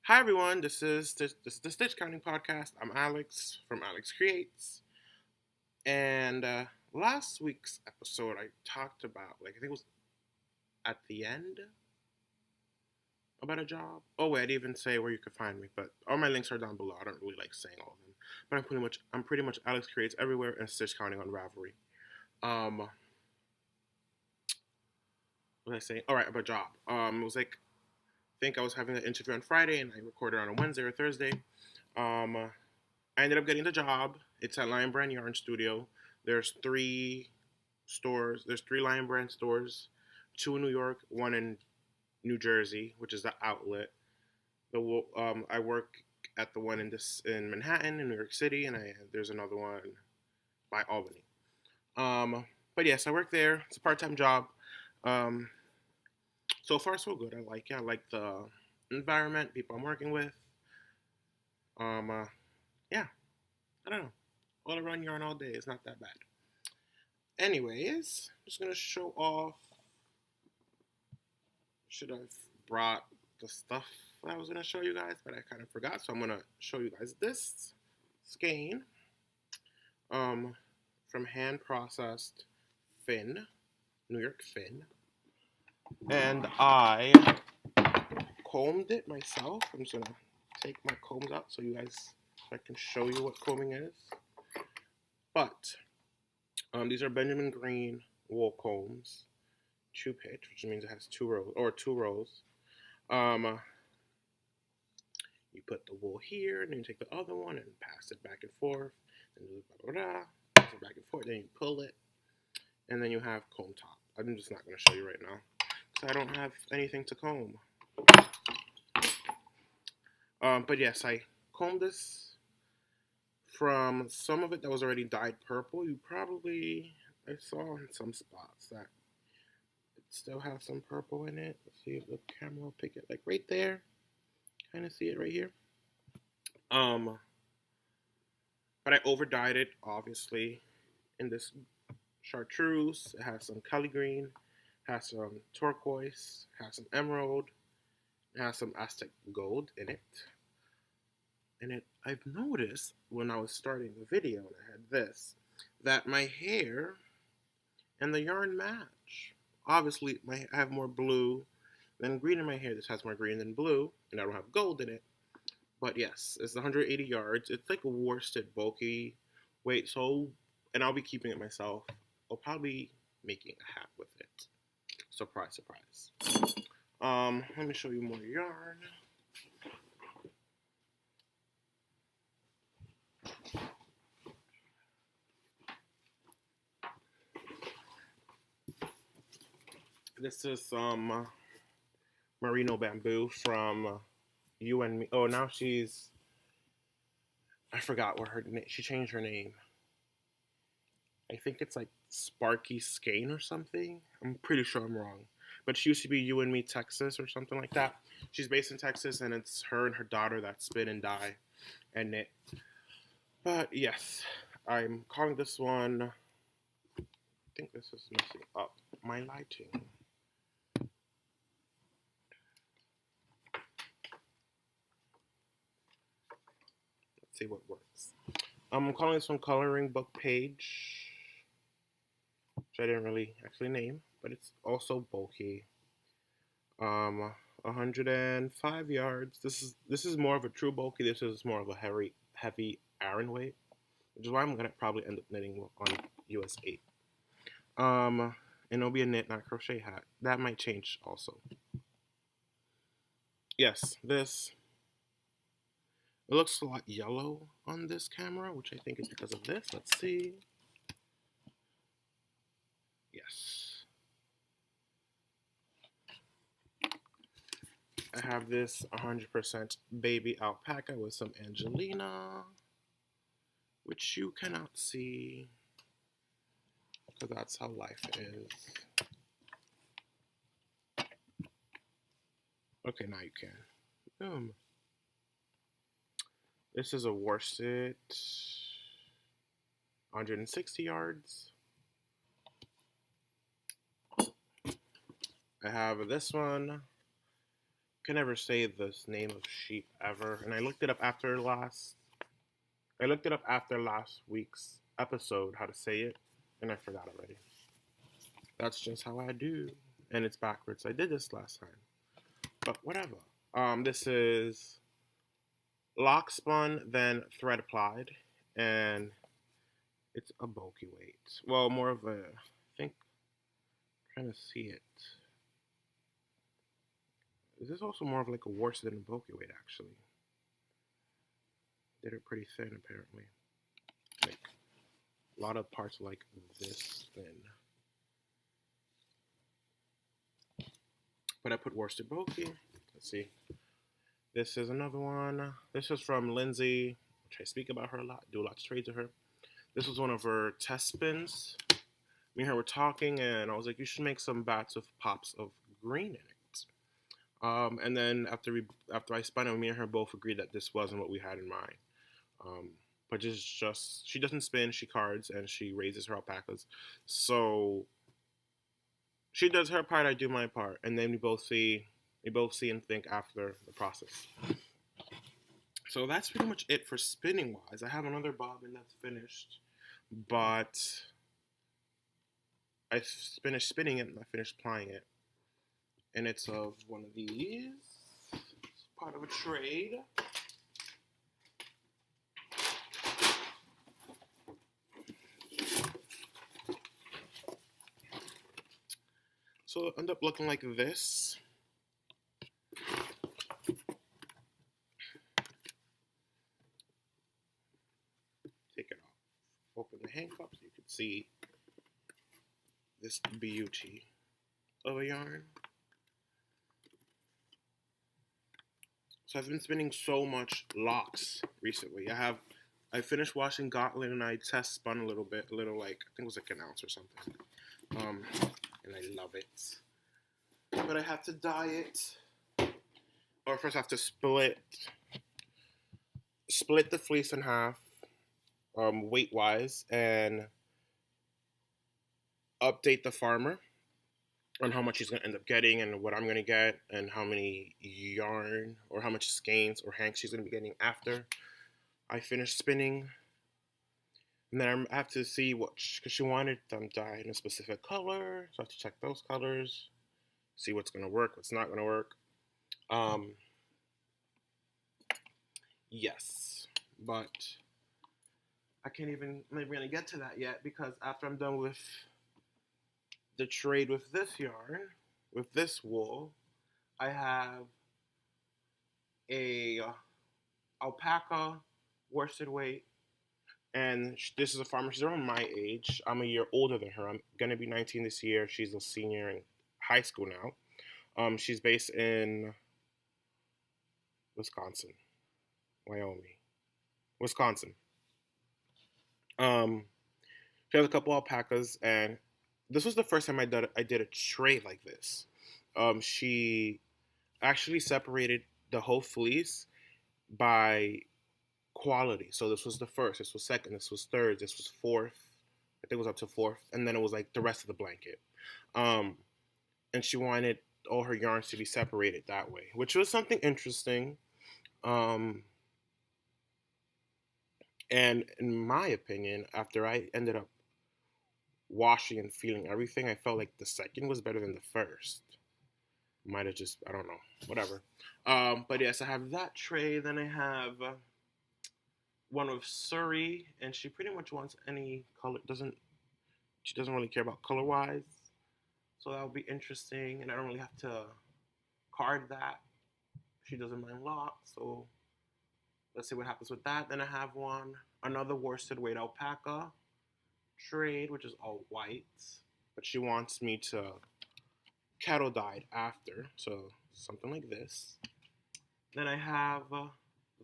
Hi everyone, this is the Stitch Counting podcast. I'm Alex from Alex Creates, and last week's episode I talked about I think it was at the end about a job. Oh wait, I didn't even say where you could find me, but all my links are down below. I don't really like saying all of them, but I'm pretty much Alex Creates everywhere and Stitch Counting on Ravelry. What was I saying? All right, about a job. It was like I think I was having an interview on Friday and I recorded on a Wednesday or Thursday. Um, I ended up getting the job. It's at Lion Brand Yarn Studio. There's three stores. There's three Lion Brand stores, two in New York, one in New Jersey, which is the outlet. I work at the one in Manhattan, in New York City, and there's another one by Albany. But yes, I work there. It's a part-time job. Um, so far so good. I like it. I like the environment, people I'm working with. Um, yeah, I don't know. All around yarn all day is not that bad. Anyways, just gonna show off. Should have brought the stuff that I was gonna show you guys, but I kind of forgot. So I'm gonna show you guys this skein, from hand processed Finn, New York Finn, and I combed it myself. I'm just gonna take my combs out so I can show you what combing is. But these are Benjamin Green wool combs, two pitch, which means it has two rows. You put the wool here, and then you take the other one and pass it back and forth, and blah, blah, blah, pass it back and forth. Then you pull it, and then you have comb top. I'm just not going to show you right now because I don't have anything to comb. But yes, I combed this from some of it that was already dyed purple. I saw in some spots that it still has some purple in it. Let's see if the camera will pick it, like right there. Kind of see it right here. But I over dyed it, obviously, in this chartreuse. It has some Kelly green, has some turquoise, has some emerald, it has some Aztec gold in it. And I've noticed when I was starting the video and I had this, that my hair and the yarn match. Obviously, I have more blue than green in my hair. This has more green than blue, and I don't have gold in it. But yes, it's 180 yards. It's like a worsted bulky weight, and I'll be keeping it myself. I'll probably be making a hat with it. Surprise, surprise. Let me show you more yarn. This is some merino bamboo from You and Me. Oh, now I forgot what her name. She changed her name. I think it's like Sparky Skein or something. I'm pretty sure I'm wrong. But she used to be You and Me Texas or something like that. She's based in Texas, and it's her and her daughter that spin and dye and knit. But yes, I'm calling this one. I think this is messing up my lighting. Let's see what works. I'm calling this one Coloring Book Page, which I didn't really actually name, but it's also bulky. 105 yards. This is more of a true bulky. This is more of a heavy Aran weight, which is why I'm gonna probably end up knitting on US 8. And it'll be a knit, not crochet hat. That might change also. Yes, it looks a lot yellow on this camera, which I think is because of this. Let's see. Yes. I have this 100% baby alpaca with some Angelina, which you cannot see because that's how life is. Okay, now you can. Boom. This is a worsted, 160 yards. I have this one, can never say this name of sheep ever, and I looked it up after last. I looked it up after last week's episode how to say it, and I forgot already. That's just how I do, and it's backwards. I did this last time, but whatever. This is lock spun, then thread applied, and it's a bulky weight. Well, more of a, I think, trying to see it. This is also more of like a worsted than a bulky weight, actually. Did it pretty thin, apparently. Like, a lot of parts like this thin. But I put worsted bulky. Let's see. This is another one. This is from Lindsay, which I speak about her a lot, do a lot of trades with her. This was one of her test spins. Me and her were talking, and I was like, you should make some bats with pops of green in it. And then after I spun it, me and her both agreed that this wasn't what we had in mind. But just she doesn't spin, she cards, and she raises her alpacas. So she does her part, I do my part, and then we both see and think after the process. So that's pretty much it for spinning wise. I have another bobbin that's finished, but I finished spinning it and I finished plying it. And it's of one of these. It's part of a trade. So it'll end up looking like this. Take it off. Open the handcuff so you can see this beauty of a yarn. So I've been spinning so much locks recently. I finished washing Gotland and I test spun a little bit, like, I think it was like an ounce or something. And I love it. But I have to dye it. Or first I have to split the fleece in half, weight-wise, and update the farmer on how much he's going to end up getting and what I'm going to get and how many yarn or how much skeins or hanks she's going to be getting after I finish spinning. And then I have to see because she wanted them dyed in a specific color, so I have to check those colors, see what's going to work, what's not going to work. Yes, but I can't even, I'm not going to get to that yet because after I'm done with the trade with this yarn, with this wool, I have a alpaca worsted weight, and this is a farmer. She's around my age. I'm a year older than her. I'm gonna be 19 this year. She's a senior in high school now. She's based in Wisconsin. She has a couple alpacas, and this was the first time I did a trade like this. She actually separated the whole fleece by quality. So this was the first, this was second, this was third, this was fourth. I think it was up to fourth, and then it was like the rest of the blanket. And she wanted all her yarns to be separated that way, which was something interesting. And in my opinion, after I ended up washing and feeling everything, I felt like the second was better than the first. Might have just, I don't know, whatever. But yes, I have that tray. Then I have one with Surrey, and she pretty much wants any color. She doesn't really care about color wise, so that'll be interesting. And I don't really have to card that. She doesn't mind lots, so let's see what happens with that. Then I have another worsted weight alpaca trade, which is all white, but she wants me to cattle dyed after, so something like this. Then I have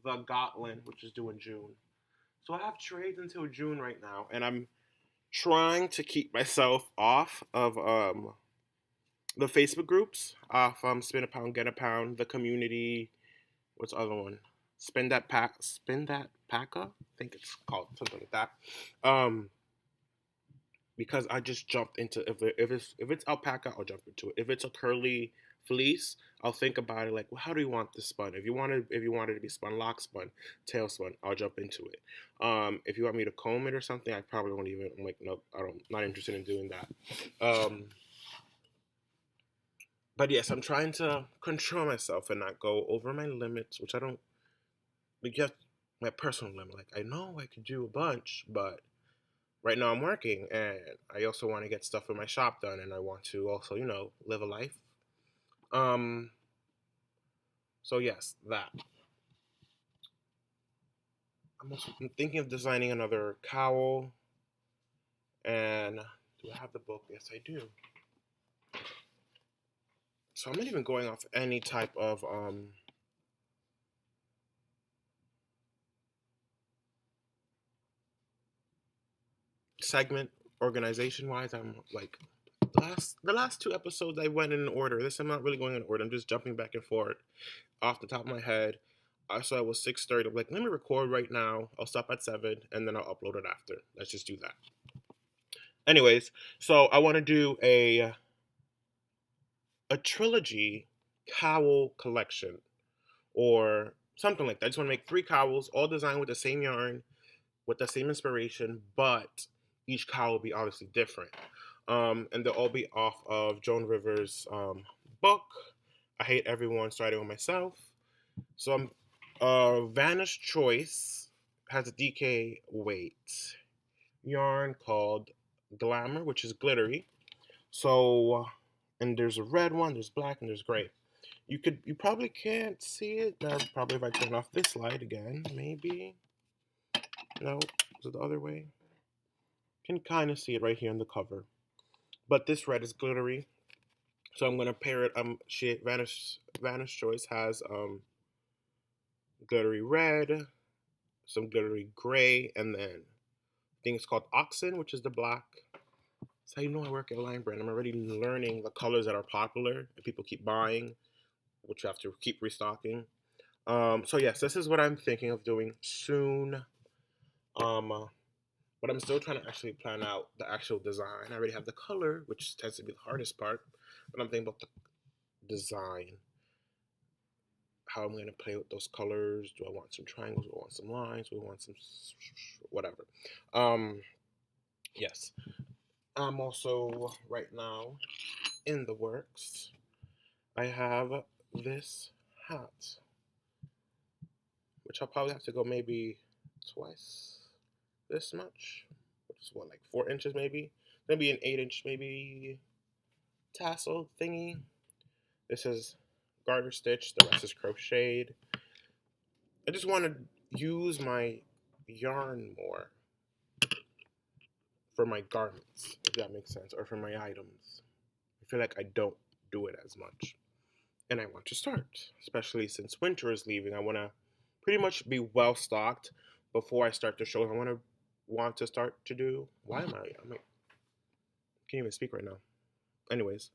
the Gotland, which is due in June. So I have trades until June right now, and I'm trying to keep myself off of the Facebook groups, off Spin a Pound, Get a Pound, the community. What's the other one? Spin That Packa? I think it's called something like that. Because I just jumped into if it's alpaca, I'll jump into it. If it's a curly fleece, I'll think about it like, well, how do you want this spun? If you wanted it to be spun, lock spun, tail spun, I'll jump into it. If you want me to comb it or something, I probably won't even. I'm like, nope, not interested in doing that. But yes, I'm trying to control myself and not go over my limits, which I don't. Like, just my personal limit. Like, I know I could do a bunch, but right now I'm working, and I also want to get stuff in my shop done, and I want to also, live a life. Um. So yes, that. I'm thinking of designing another cowl. And do I have the book? Yes, I do. So I'm not even going off any type of segment organization wise. I'm like the last two episodes I went in order. This I'm not really going in order. I'm just jumping back and forth off the top of my head. I saw it was 6:30. I'm like, let me record right now. I'll stop at 7 and then I'll upload it after. Let's just do that. Anyways, so I want to do a trilogy cowl collection or something like that. I just want to make 3 cowls, all designed with the same yarn, with the same inspiration, but each cowl will be obviously different. And they'll all be off of Joan Rivers' book, I Hate Everyone, starting with myself. So I'm Vanna's Choice has a DK weight yarn called Glamour, which is glittery. So, and there's a red one, there's black, and there's gray. You probably can't see it. Now, probably if I turn off this light again, maybe. No, is it the other way? Can kind of see it right here on the cover. But this red is glittery, so I'm gonna pair it. Vanish Choice has glittery red, some glittery gray, and then I think it's called Oxen, which is the black. So you know I work at Line Brand. I'm already learning the colors that are popular and people keep buying, which you have to keep restocking. So yes, this is what I'm thinking of doing soon. But I'm still trying to actually plan out the actual design. I already have the color, which tends to be the hardest part. But I'm thinking about the design, how I'm going to play with those colors. Do I want some triangles? Do I want some lines? Do I want some whatever? Yes. I'm also right now in the works. I have this hat, which I'll probably have to go maybe twice this much, which is what, like 4 inches maybe? Maybe an 8 inch maybe tassel thingy. This is garter stitch, the rest is crocheted. I just want to use my yarn more for my garments, if that makes sense, or for my items. I feel like I don't do it as much. And I want to start, especially since winter is leaving. I want to pretty much be well stocked before I start the show. I want to start to do. Why am I can't even speak right now. Anyways,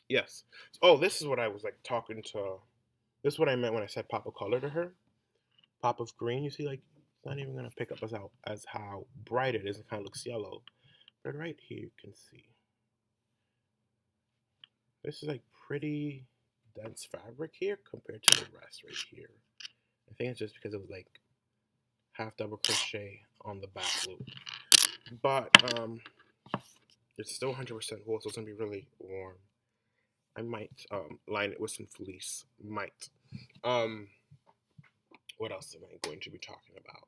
yes. Oh, this is what I was like talking to. This is what I meant when I said pop of color to her. Pop of green. You see, like it's not even gonna pick up as how bright it is. It kind of looks yellow, but right here you can see. This is like pretty dense fabric here compared to the rest right here. I think it's just because it was like half double crochet on the back loop, but it's still 100% wool, so it's gonna be really warm. I might line it with some fleece. Might. Um, what else am I going to be talking about?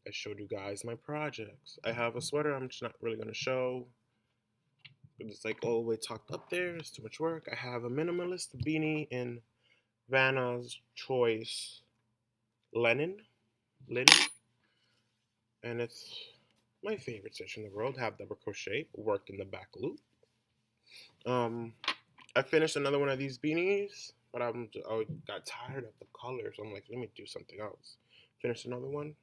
I showed you guys my projects. I have a sweater I'm just not really going to show. It's like all the way tucked up there. It's too much work. I have a minimalist beanie in Vanna's Choice linen. And it's my favorite stitch in the world. Have double crochet, worked in the back loop. I finished another one of these beanies, but I got tired of the colors. So I'm like, let me do something else. Finished another one.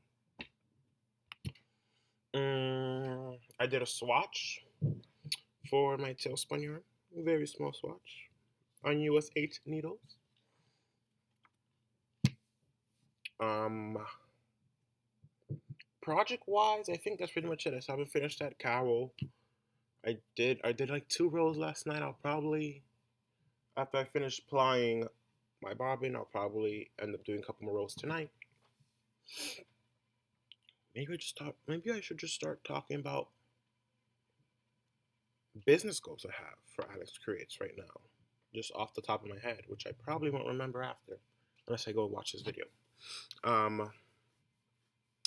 I did a swatch for my tailspun yarn, a very small swatch on US 8 needles. Project wise, I think that's pretty much it. I haven't finished that cowl. I did like 2 rows last night. I'll probably, after I finish plying my bobbin, I'll probably end up doing a couple more rows tonight. Maybe I should just start talking about business goals I have for Alex Creates right now, just off the top of my head, which I probably won't remember after, unless I go watch this video. Um,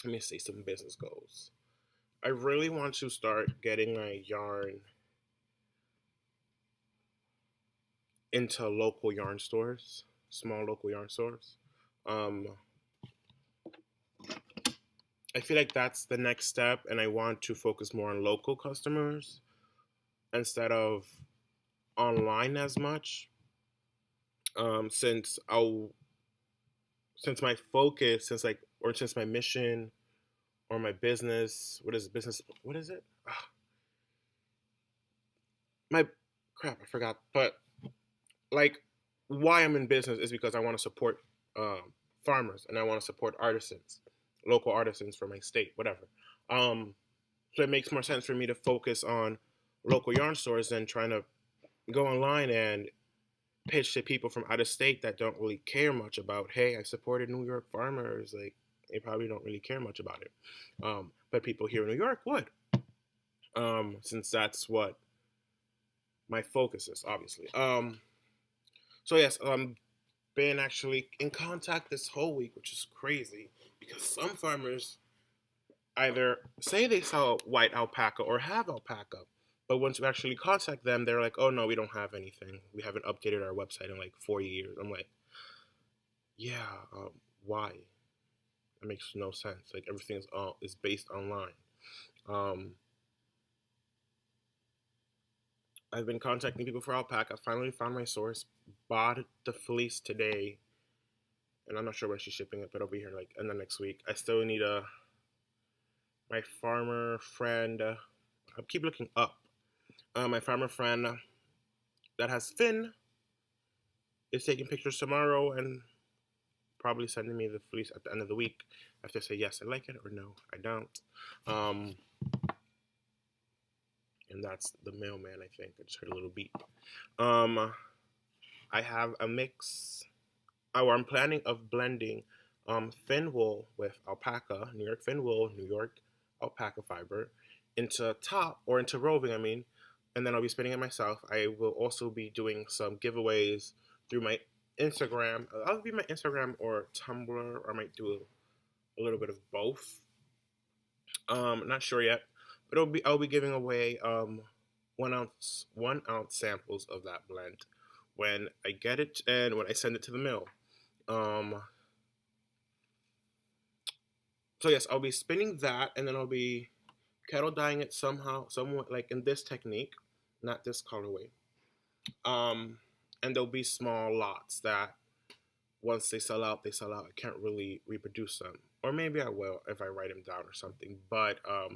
Let me see some business goals. I really want to start getting my yarn into local yarn stores, small local yarn stores. Um, I feel like that's the next step, and I want to focus more on local customers instead of online as much. Since my focus, since my mission or my business, what is it, business? What is it? My crap, I forgot. But like, why I'm in business is because I want to support farmers and I want to support artisans, local artisans for my state, whatever. Um, so it makes more sense for me to focus on local yarn stores than trying to go online and pitch to people from out of state that don't really care much about, hey, I supported New York farmers. Like, they probably don't really care much about it. But people here in New York would, since that's what my focus is, obviously. So yes, been actually in contact this whole week, which is crazy because some farmers either say they sell white alpaca or have alpaca, but once you actually contact them, they're like, "Oh no, we don't have anything. We haven't updated our website in like 4 years." I'm like, "Yeah, why? It makes no sense. Like everything is based online." Um, I've been contacting people for alpaca. I finally found my source. Bought the fleece today, and I'm not sure when she's shipping it, but it'll be here like in the next week. I still need my farmer friend. I keep looking up. My farmer friend that has Finn is taking pictures tomorrow and probably sending me the fleece at the end of the week. I have to say yes, I like it, or no, I don't. Um, and that's the mailman. I think I just heard a little beep. I have a mix. Oh, I'm planning of blending fin wool with alpaca, New York fin wool, New York alpaca fiber, into top or into roving. I mean, and then I'll be spinning it myself. I will also be doing some giveaways through my Instagram. I'll be my Instagram or Tumblr, or I might do a little bit of both. Not sure yet, but I'll be giving away 1 ounce samples of that blend when I get it and when I send it to the mill. Um, so yes, I'll be spinning that, and then I'll be kettle dyeing it somehow, somewhat like in this technique, not this colorway. Um, and there'll be small lots that once they sell out, they sell out. I can't really reproduce them, or maybe I will if I write them down or something. But I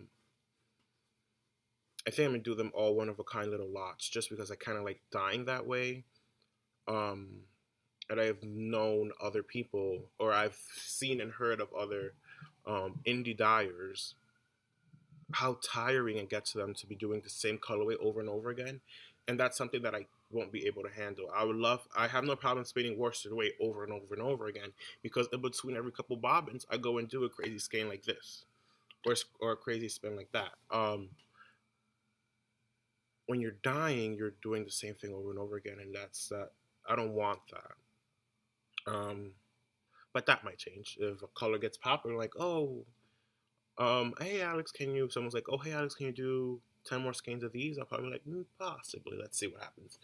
think I'm gonna do them all one of a kind little lots, just because I kind of like dyeing that way. Um, and I've known other people, or I've seen and heard of other indie dyers, how tiring it gets to them to be doing the same colorway over and over again, and that's something that I won't be able to handle. I have no problem spinning worsted weight over and over and over again, because in between every couple bobbins, I go and do a crazy skein like this, or a crazy spin like that. When you're dying, you're doing the same thing over and over again, and that's that. I don't want that. But that might change if a color gets popular. Like, oh, hey Alex, can you? Someone's like, oh, hey Alex, can you do 10 more skeins of these? I'll probably be like, possibly. Let's see what happens.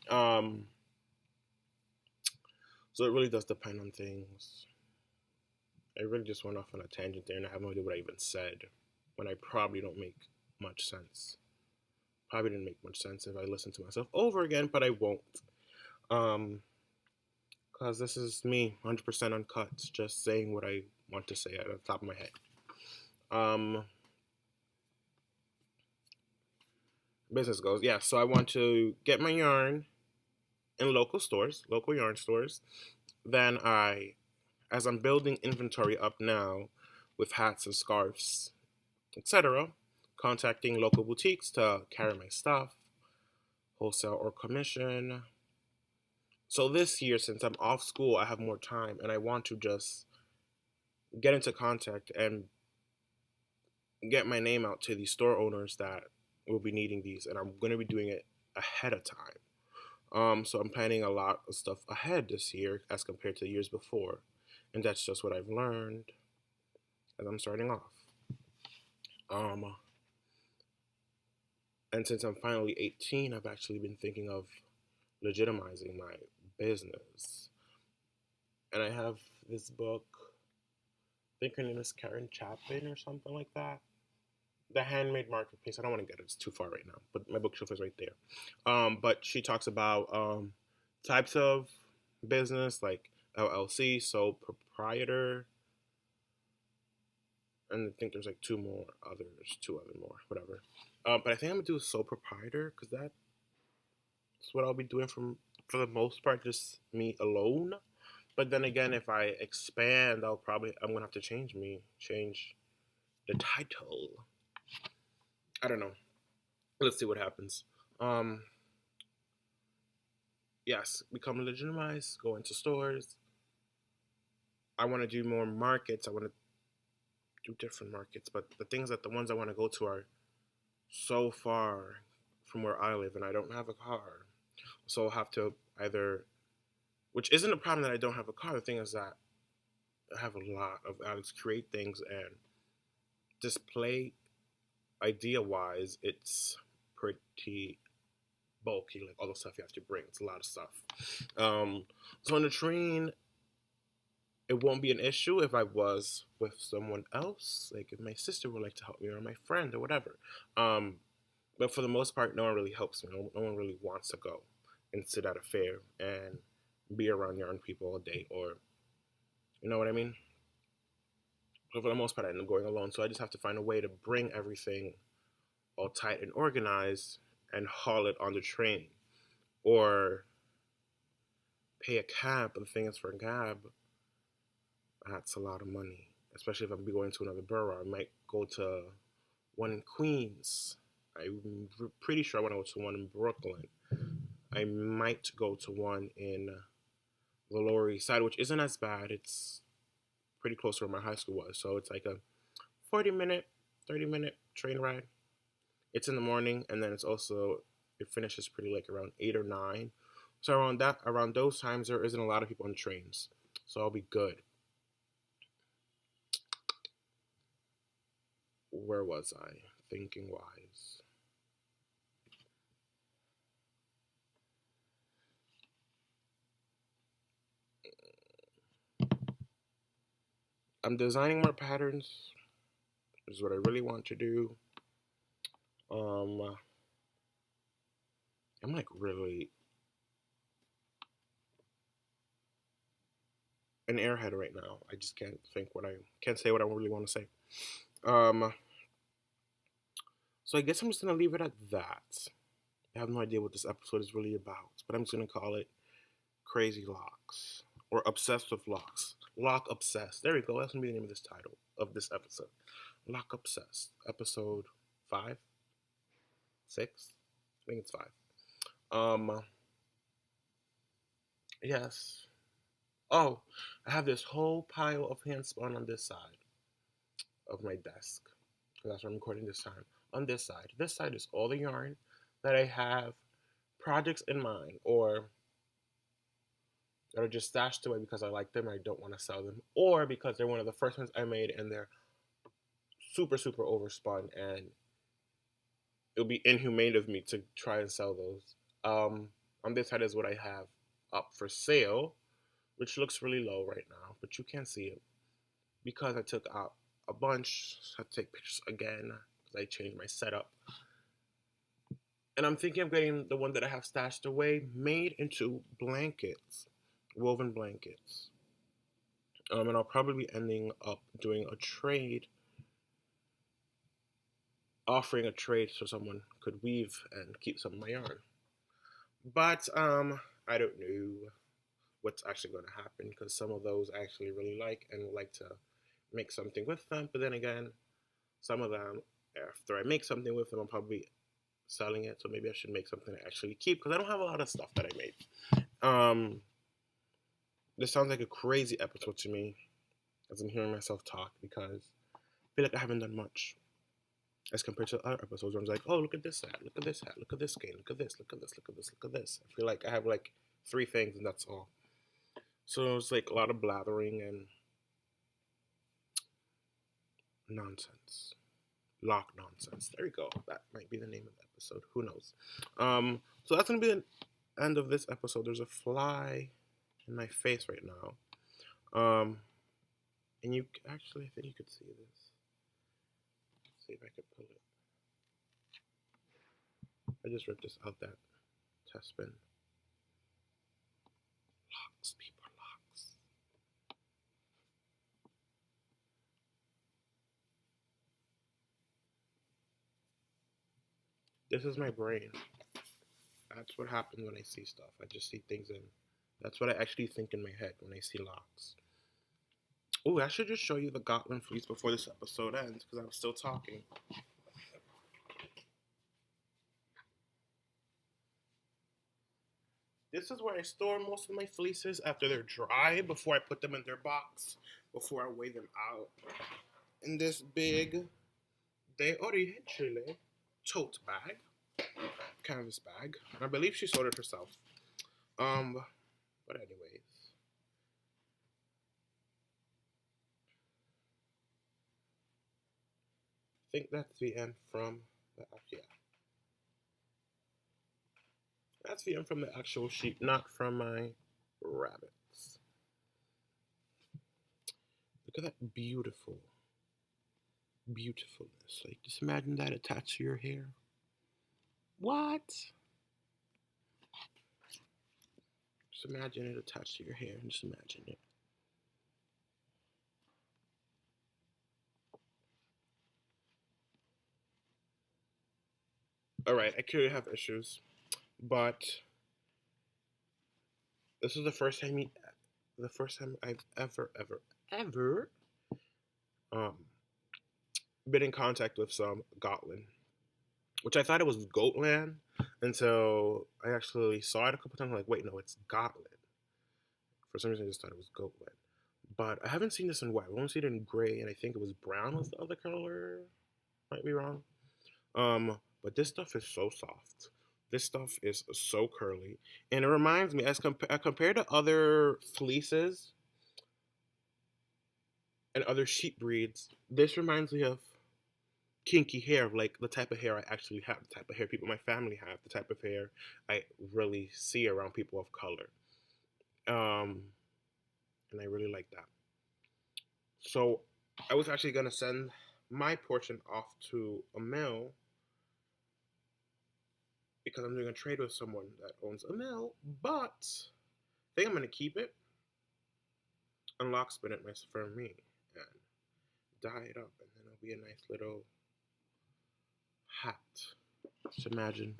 Um, so it really does depend on things. I really just went off on a tangent there, and I have no idea what I even said. When I probably don't make much sense. Probably didn't make much sense if I listen to myself over again, but I won't. Because this is me, 100% uncut, just saying what I want to say at the top of my head. Business goes, yeah. So I want to get my yarn in local stores, local yarn stores. Then as I'm building inventory up now with hats and scarves, etc., contacting local boutiques to carry my stuff, wholesale or commission. So this year, since I'm off school, I have more time and I want to just get into contact and get my name out to these store owners that will be needing these, and I'm going to be doing it ahead of time. So I'm planning a lot of stuff ahead this year as compared to years before, and that's just what I've learned as I'm starting off. Um, and since I'm finally 18, I've actually been thinking of legitimizing my business, and I have this book. I think her name is Karen Chapin or something like that. The Handmade Marketplace. I don't want to get it. It's too far right now, but my bookshelf is right there. But she talks about types of business like LLC, sole proprietor, and I think there's like two other more, whatever. But I think I'm gonna do a sole proprietor because that's what I'll be doing for the most part, just me alone. But then again, if I expand, I'm gonna have to change the title. I don't know. Let's see what happens. Um, yes, become legitimized, go into stores. I want to do more markets. I want to do different markets, but the ones I want to go to are so far from where I live, and I don't have a car. So I'll have to either, which isn't a problem that I don't have a car. The thing is that I have a lot of Alex create things and display idea wise, it's pretty bulky. Like all the stuff you have to bring, it's a lot of stuff. So on the train, it won't be an issue if I was with someone else, like if my sister would like to help me or my friend or whatever. Um, but for the most part, no one really helps me. No one really wants to go and sit at a fair and be around yarn people all day, or you know what I mean. So for the most part, I end up going alone. So I just have to find a way to bring everything all tight and organized and haul it on the train, or pay a cab. But the thing is, for a cab, that's a lot of money, especially if I'm going to another borough. I might go to one in Queens. I'm pretty sure I want to go to one in Brooklyn. I might go to one in the Lower East Side, which isn't as bad. It's pretty close to where my high school was. So it's like a 40-minute, 30-minute train ride. It's in the morning, and then it finishes pretty like around 8 or 9. So around those times, there isn't a lot of people on trains. So I'll be good. Where was I thinking wise? I'm designing more patterns. This is what I really want to do. Um, I'm like really an airhead right now. I just can't say what I really want to say. Um, so I guess I'm just gonna leave it at that. I have no idea what this episode is really about, but I'm just gonna call it Crazy Locks or Obsessed with Locks. Lock Obsessed. There we go. That's gonna be the name of this title of this episode. Lock Obsessed. Episode 5, 6. I think it's 5. Um, yes. Oh, I have this whole pile of handspun on this side of my desk. That's what I'm recording this time. On this side. This side is all the yarn that I have projects in mind or that are just stashed away because I like them and I don't want to sell them, or because they're one of the first ones I made and they're super, super overspun and it would be inhumane of me to try and sell those. On this side is what I have up for sale, which looks really low right now, but you can't see it because I took out a bunch. So I have to take pictures again because I changed my setup. And I'm thinking of getting the one that I have stashed away made into blankets, woven blankets. And I'll probably be ending up doing a trade, offering a trade so someone could weave and keep some of my yarn. But I don't know what's actually going to happen because some of those I actually really like and would like to make something with them. But then again, some of them after I make something with them, I'm probably selling it. So maybe I should make something I actually keep because I don't have a lot of stuff that I made. This sounds like a crazy episode to me as I'm hearing myself talk because I feel like I haven't done much as compared to other episodes where I'm like, oh, look at this hat, look at this hat, look at this game, look at this, look at this, look at this, look at this. I feel like I have like 3 things and that's all. So it's like a lot of blathering and nonsense. Lock nonsense. There we go. That might be the name of the episode. Who knows? So that's gonna be the end of this episode. There's a fly in my face right now. And you actually, I think you could see this. Let's see if I could pull it. I just ripped this out that test spin. Locks, people, locks. This is my brain. That's what happens when I see stuff. I just see things in. That's what I actually think in my head when I see locks. Oh, I should just show you the Gotland fleece before this episode ends because I'm still talking. This is where I store most of my fleeces after they're dry, before I put them in their box, before I weigh them out. In this big De Orichile tote bag, canvas bag. I believe she sold it herself. But anyways. I think that's the end from the, yeah. That's the end from the actual sheep, not from my rabbits. Look at that beautiful beautifulness. Like, just imagine that attached to your hair. What? Just imagine it attached to your hair. Just imagine it. All right, I clearly have issues, but this is the first time I've ever um been in contact with some Gotland, which I thought it was Goatland until I actually saw it a couple times. I'm like, wait, no, it's Gotland. For some reason, I just thought it was Goatland. But I haven't seen this in white. I've only seen it in gray, and I think it was brown was the other color. Might be wrong. But this stuff is so soft. This stuff is so curly, and it reminds me, as compared to other fleeces and other sheep breeds, this reminds me of kinky hair, like the type of hair I actually have, the type of hair people in my family have, the type of hair I really see around people of color. And I really like that. So I was actually gonna send my portion off to a mill because I'm doing a trade with someone that owns a mill, but I think I'm gonna keep it and lock spin it for me and dye it up, and then it'll be a nice little hat. Just imagine,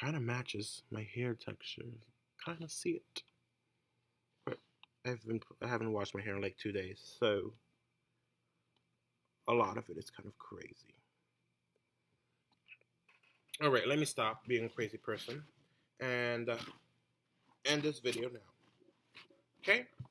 kind of matches my hair texture. Kind of see it, but I haven't washed my hair in like 2 days, so a lot of it is kind of crazy. All right, let me stop being a crazy person and end this video now. Okay?